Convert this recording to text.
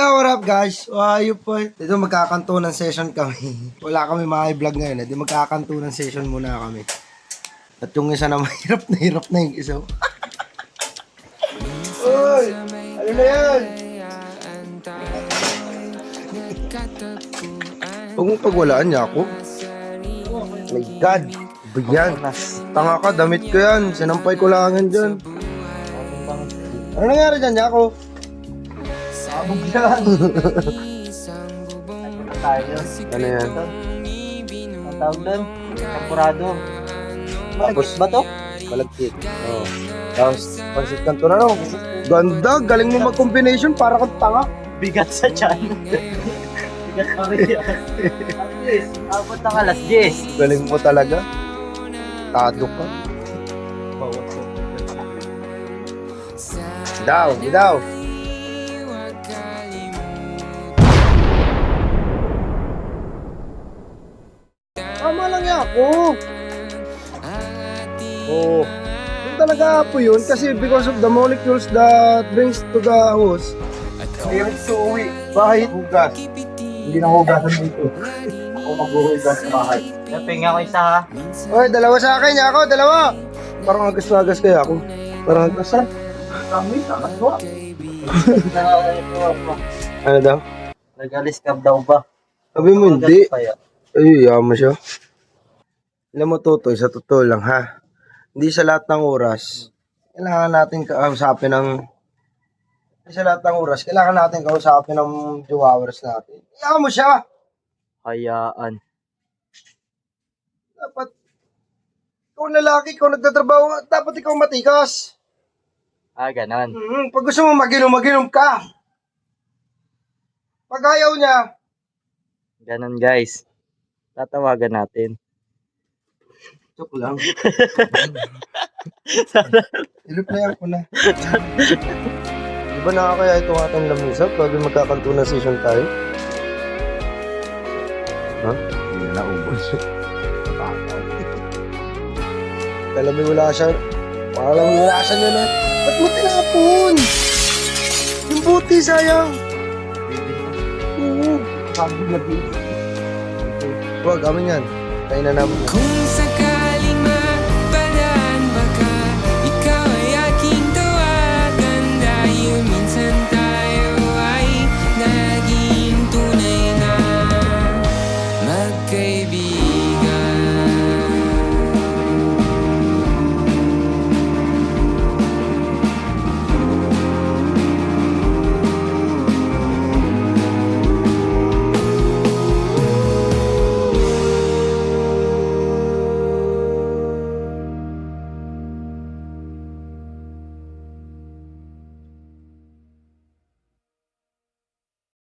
What up guys? Ayun po. Dito magkakantunan session kami. Wala kami vlog ngayon. Di magkakantunan session muna kami. At yung isa na hirap na yung isa. Uy! Ano na yan? Huwag mong pagwalaan niya ako. My God! Ba yan? Tanga ka, damit ko yan. Sinampay ko langan dyan. Ano nangyari dyan, Yako? Sabog yan. Ano yan? Ang tawag doon? Sampurado. Malagkit ba to? Malagkit. Oo. Tapos, pansit kanto na no. Ganda, galing mo mag-combination para kang tanga. Bigat sa tiyan. Bigat pa rin yan. At least, abot ng alas 10. Galing mo talaga. Tado ka. Daw. Tama lang yan ako. Oo. Yung talaga po yun kasi because of the molecules that brings to the host. Ayaw to uwi. Bakit? Hugas. Hindi na hugasan dito. Ako maghuhugas sa bahay. Napinga ko isa ha. Oy, dalawa sa akin, ako, dalawa. Parang agas-agas kaya ako. Parang agasan. Kami, nakaswa. Ano daw? Nag-aliskab daw ba? Sabi mo hindi. Kaya. Ay, yaman siya. Alam mo, Totoy, sa totoo lang, ha? Hindi sa lahat ng oras, kailangan natin kausapin ng... Hindi sa lahat ng oras, kailangan natin kausapin ng jowawers natin. Iyakan mo siya! Hayaan. Dapat, ikaw lalaki, ikaw nagtatrabaho, dapat ikaw matikas. Ganon. Pag gusto mo mag-inom ka. Pag ayaw niya, Ganon guys. Tatawagan natin. joke lang. Ilip-layan ko na. Di ba nakakaya itong ating lamisap? Pwede magkakantunan session tayo? Ha? Hindi na naubos. Kalami wala siya. Parang wala siya niya na. Ba't mo tinapon? Yung buti, sayang. Oo. Sabi na dito. Huwag, amin yan. Tayo na namin. Kung sakali